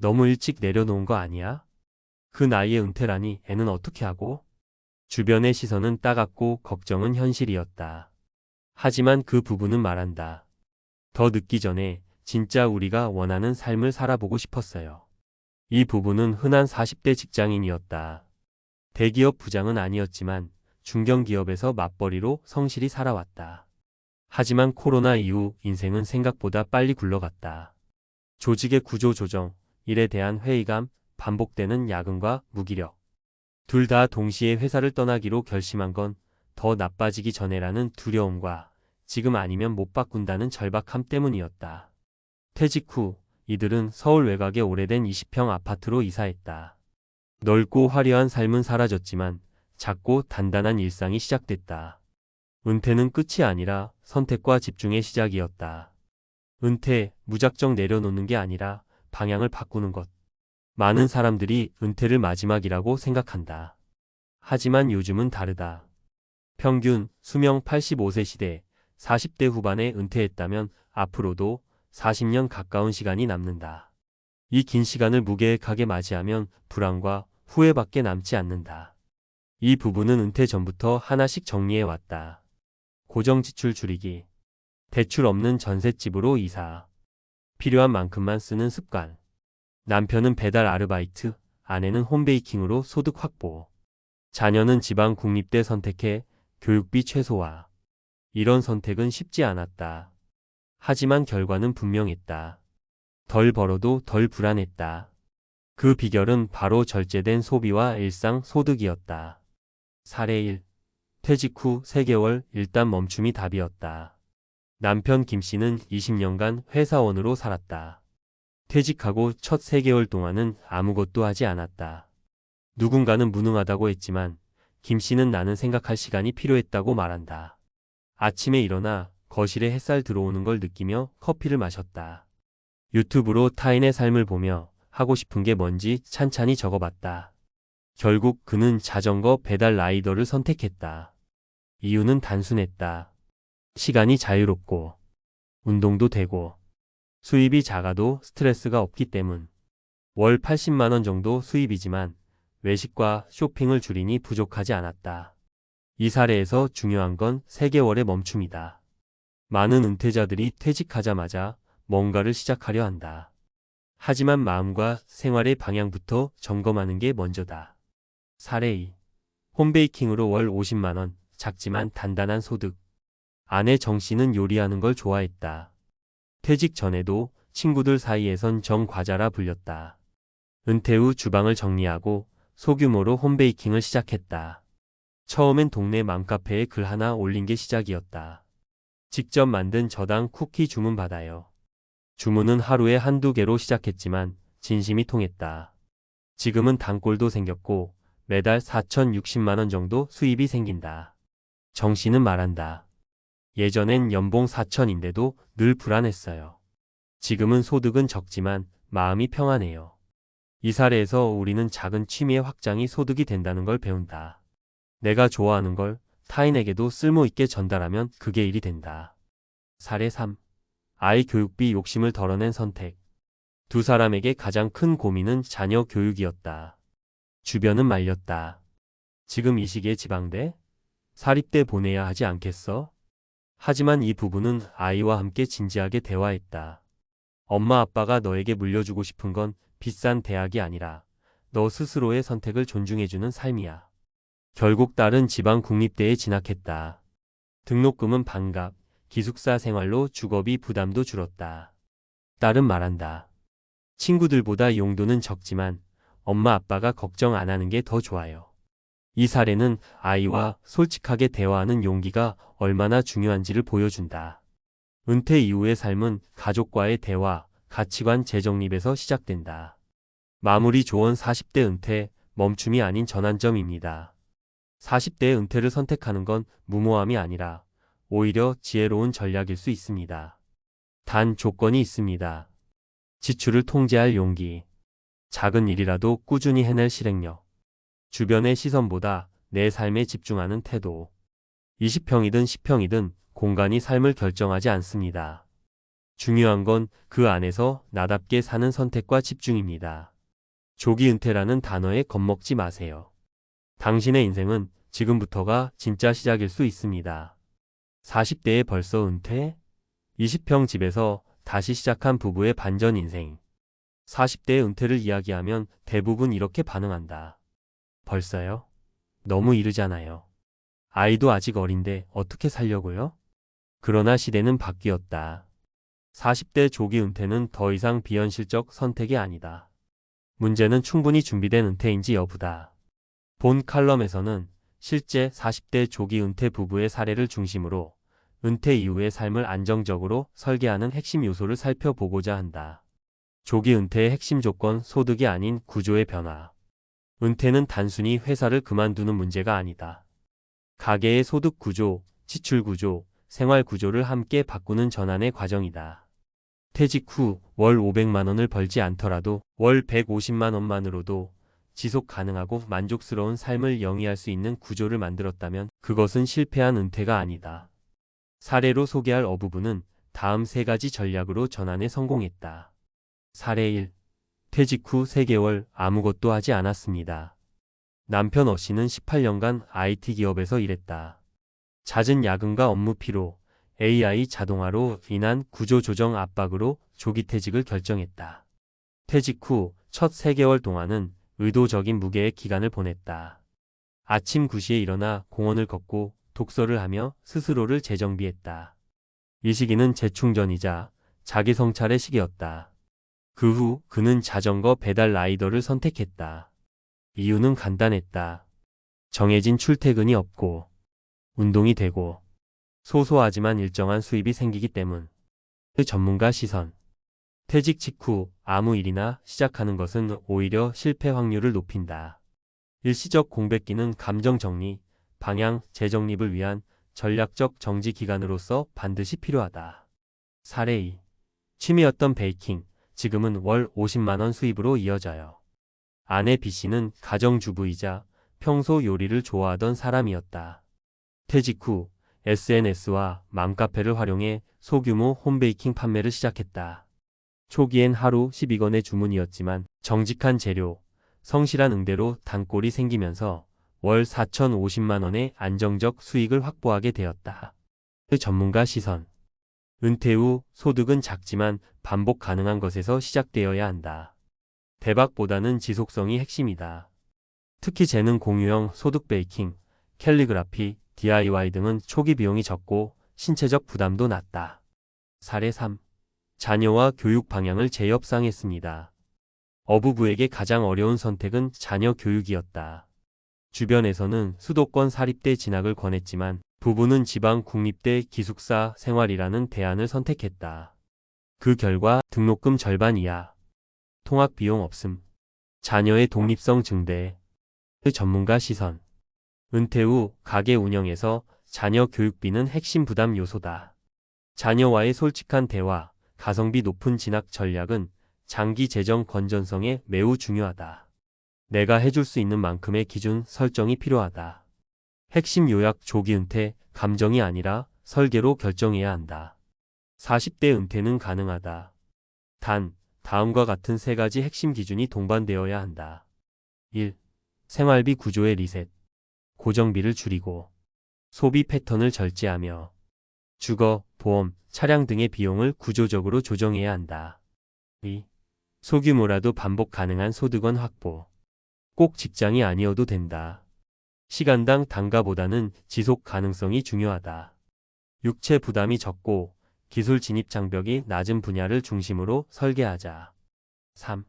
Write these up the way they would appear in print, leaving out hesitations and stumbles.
너무 일찍 내려놓은 거 아니야? 그 나이에 은퇴라니 애는 어떻게 하고? 주변의 시선은 따갑고 걱정은 현실이었다. 하지만 그 부부는 말한다. 더 늦기 전에 진짜 우리가 원하는 삶을 살아보고 싶었어요. 이 부부는 흔한 40대 직장인이었다. 대기업 부장은 아니었지만 중견기업에서 맞벌이로 성실히 살아왔다. 하지만 코로나 이후 인생은 생각보다 빨리 굴러갔다. 조직의 구조 조정, 일에 대한 회의감, 반복되는 야근과 무기력. 둘 다 동시에 회사를 떠나기로 결심한 건 더 나빠지기 전에라는 두려움과 지금 아니면 못 바꾼다는 절박함 때문이었다. 퇴직 후 이들은 서울 외곽의 오래된 20평 아파트로 이사했다. 넓고 화려한 삶은 사라졌지만 작고 단단한 일상이 시작됐다. 은퇴는 끝이 아니라 선택과 집중의 시작이었다. 은퇴, 무작정 내려놓는 게 아니라 방향을 바꾸는 것. 많은 사람들이 은퇴를 마지막이라고 생각한다. 하지만 요즘은 다르다. 평균 수명 85세 시대, 40대 후반에 은퇴했다면 앞으로도 40년 가까운 시간이 남는다. 이 긴 시간을 무계획하게 맞이하면 불안과 후회밖에 남지 않는다. 이 부부는 은퇴 전부터 하나씩 정리해왔다. 고정지출 줄이기, 대출 없는 전셋집으로 이사, 필요한 만큼만 쓰는 습관, 남편은 배달 아르바이트, 아내는 홈베이킹으로 소득 확보, 자녀는 지방 국립대 선택해 교육비 최소화. 이런 선택은 쉽지 않았다. 하지만 결과는 분명했다. 덜 벌어도 덜 불안했다. 그 비결은 바로 절제된 소비와 일상 소득이었다. 사례 1. 퇴직 후 3개월 일단 멈춤이 답이었다. 남편 김 씨는 20년간 회사원으로 살았다. 퇴직하고 첫 3개월 동안은 아무것도 하지 않았다. 누군가는 무능하다고 했지만 김 씨는 나는 생각할 시간이 필요했다고 말한다. 아침에 일어나 거실에 햇살 들어오는 걸 느끼며 커피를 마셨다. 유튜브로 타인의 삶을 보며 하고 싶은 게 뭔지 찬찬히 적어봤다. 결국 그는 자전거 배달 라이더를 선택했다. 이유는 단순했다. 시간이 자유롭고 운동도 되고 수입이 작아도 스트레스가 없기 때문. 월 80만 원 정도 수입이지만 외식과 쇼핑을 줄이니 부족하지 않았다. 이 사례에서 중요한 건 3개월의 멈춤이다. 많은 은퇴자들이 퇴직하자마자 뭔가를 시작하려 한다. 하지만 마음과 생활의 방향부터 점검하는 게 먼저다. 사례 2. 홈베이킹으로 월 50만 원, 작지만 단단한 소득. 아내 정 씨는 요리하는 걸 좋아했다. 퇴직 전에도 친구들 사이에선 정과자라 불렸다. 은퇴 후 주방을 정리하고 소규모로 홈베이킹을 시작했다. 처음엔 동네 맘카페에 글 하나 올린 게 시작이었다. 직접 만든 저당 쿠키 주문 받아요. 주문은 하루에 한두 개로 시작했지만 진심이 통했다. 지금은 단골도 생겼고 매달 4,060만 원 정도 수입이 생긴다. 정 씨는 말한다. 예전엔 연봉 4천인데도 늘 불안했어요. 지금은 소득은 적지만 마음이 평안해요. 이 사례에서 우리는 작은 취미의 확장이 소득이 된다는 걸 배운다. 내가 좋아하는 걸 타인에게도 쓸모있게 전달하면 그게 일이 된다. 사례 3. 아이 교육비 욕심을 덜어낸 선택. 두 사람에게 가장 큰 고민은 자녀 교육이었다. 주변은 말렸다. 지금 이 시기에 지방대? 사립대 보내야 하지 않겠어? 하지만 이 부부는 아이와 함께 진지하게 대화했다. 엄마 아빠가 너에게 물려주고 싶은 건 비싼 대학이 아니라 너 스스로의 선택을 존중해주는 삶이야. 결국 딸은 지방 국립대에 진학했다. 등록금은 반값, 기숙사 생활로 주거비 부담도 줄었다. 딸은 말한다. 친구들보다 용돈은 적지만 엄마 아빠가 걱정 안 하는 게 더 좋아요. 이 사례는 아이와 솔직하게 대화하는 용기가 얼마나 중요한지를 보여준다. 은퇴 이후의 삶은 가족과의 대화, 가치관 재정립에서 시작된다. 마무리 조언 40대 은퇴, 멈춤이 아닌 전환점입니다. 40대의 은퇴를 선택하는 건 무모함이 아니라 오히려 지혜로운 전략일 수 있습니다. 단 조건이 있습니다. 지출을 통제할 용기, 작은 일이라도 꾸준히 해낼 실행력, 주변의 시선보다 내 삶에 집중하는 태도. 20평이든 10평이든 공간이 삶을 결정하지 않습니다. 중요한 건 그 안에서 나답게 사는 선택과 집중입니다. 조기 은퇴라는 단어에 겁먹지 마세요. 당신의 인생은 지금부터가 진짜 시작일 수 있습니다. 40대에 벌써 은퇴? 20평 집에서 다시 시작한 부부의 반전 인생. 40대의 은퇴를 이야기하면 대부분 이렇게 반응한다. 벌써요? 너무 이르잖아요. 아이도 아직 어린데 어떻게 살려고요? 그러나 시대는 바뀌었다. 40대 조기 은퇴는 더 이상 비현실적 선택이 아니다. 문제는 충분히 준비된 은퇴인지 여부다. 본 칼럼에서는 실제 40대 조기 은퇴 부부의 사례를 중심으로 은퇴 이후의 삶을 안정적으로 설계하는 핵심 요소를 살펴보고자 한다. 조기 은퇴의 핵심 조건 소득이 아닌 구조의 변화. 은퇴는 단순히 회사를 그만두는 문제가 아니다. 가계의 소득 구조, 지출 구조, 생활 구조를 함께 바꾸는 전환의 과정이다. 퇴직 후 월 500만 원을 벌지 않더라도 월 150만 원만으로도 지속 가능하고 만족스러운 삶을 영위할 수 있는 구조를 만들었다면 그것은 실패한 은퇴가 아니다. 사례로 소개할 어부부는 다음 세 가지 전략으로 전환에 성공했다. 사례 1. 퇴직 후 3개월 아무것도 하지 않았습니다. 남편 어씨는 18년간 IT 기업에서 일했다. 잦은 야근과 업무 피로, AI 자동화로 인한 구조조정 압박으로 조기 퇴직을 결정했다. 퇴직 후 첫 3개월 동안은 의도적인 무계획 기간을 보냈다. 아침 9시에 일어나 공원을 걷고 독서를 하며 스스로를 재정비했다. 이 시기는 재충전이자 자기 성찰의 시기였다. 그 후 그는 자전거 배달 라이더를 선택했다. 이유는 간단했다. 정해진 출퇴근이 없고 운동이 되고 소소하지만 일정한 수입이 생기기 때문. 그 전문가 시선. 퇴직 직후 아무 일이나 시작하는 것은 오히려 실패 확률을 높인다. 일시적 공백기는 감정 정리, 방향, 재정립을 위한 전략적 정지 기간으로서 반드시 필요하다. 사례 2. 취미였던 베이킹, 지금은 월 50만 원 수입으로 이어져요. 아내 B씨는 가정주부이자 평소 요리를 좋아하던 사람이었다. 퇴직 후 SNS와 맘카페를 활용해 소규모 홈베이킹 판매를 시작했다. 초기엔 하루 12건의 주문이었지만 정직한 재료, 성실한 응대로 단골이 생기면서 월 4,050만 원의 안정적 수익을 확보하게 되었다. 그 전문가 시선. 은퇴 후 소득은 작지만 반복 가능한 것에서 시작되어야 한다. 대박보다는 지속성이 핵심이다. 특히 재능 공유형 소득 베이킹, 캘리그라피, DIY 등은 초기 비용이 적고 신체적 부담도 낮다. 사례 3. 자녀와 교육 방향을 재협상했습니다. 어부부에게 가장 어려운 선택은 자녀 교육이었다. 주변에서는 수도권 사립대 진학을 권했지만 부부는 지방 국립대 기숙사 생활이라는 대안을 선택했다. 그 결과 등록금 절반 이하, 통학 비용 없음, 자녀의 독립성 증대. 그 전문가 시선. 은퇴 후 가게 운영에서 자녀 교육비는 핵심 부담 요소다. 자녀와의 솔직한 대화, 가성비 높은 진학 전략은 장기 재정 건전성에 매우 중요하다. 내가 해줄 수 있는 만큼의 기준 설정이 필요하다. 핵심 요약 조기 은퇴, 감정이 아니라 설계로 결정해야 한다. 40대 은퇴는 가능하다. 단, 다음과 같은 세 가지 핵심 기준이 동반되어야 한다. 1. 생활비 구조의 리셋. 고정비를 줄이고 소비 패턴을 절제하며 주거, 보험, 차량 등의 비용을 구조적으로 조정해야 한다. 2. 소규모라도 반복 가능한 소득원 확보. 꼭 직장이 아니어도 된다. 시간당 단가보다는 지속 가능성이 중요하다. 육체 부담이 적고 기술 진입 장벽이 낮은 분야를 중심으로 설계하자. 3.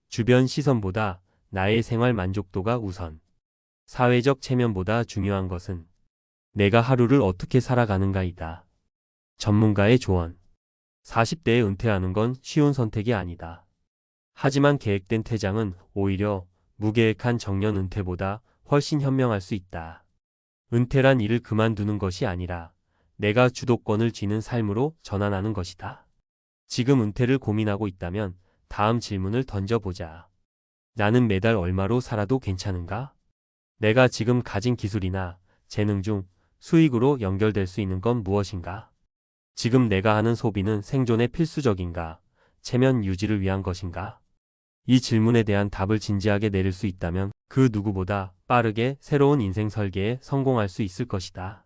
주변 시선보다 나의 생활 만족도가 우선. 사회적 체면보다 중요한 것은 내가 하루를 어떻게 살아가는가이다. 전문가의 조언. 40대에 은퇴하는 건 쉬운 선택이 아니다. 하지만 계획된 퇴장은 오히려 무계획한 정년 은퇴보다 훨씬 현명할 수 있다. 은퇴란 일을 그만두는 것이 아니라 내가 주도권을 쥐는 삶으로 전환하는 것이다. 지금 은퇴를 고민하고 있다면 다음 질문을 던져보자. 나는 매달 얼마로 살아도 괜찮은가? 내가 지금 가진 기술이나 재능 중 수익으로 연결될 수 있는 건 무엇인가? 지금 내가 하는 소비는 생존에 필수적인가, 체면 유지를 위한 것인가? 이 질문에 대한 답을 진지하게 내릴 수 있다면 그 누구보다 빠르게 새로운 인생 설계에 성공할 수 있을 것이다.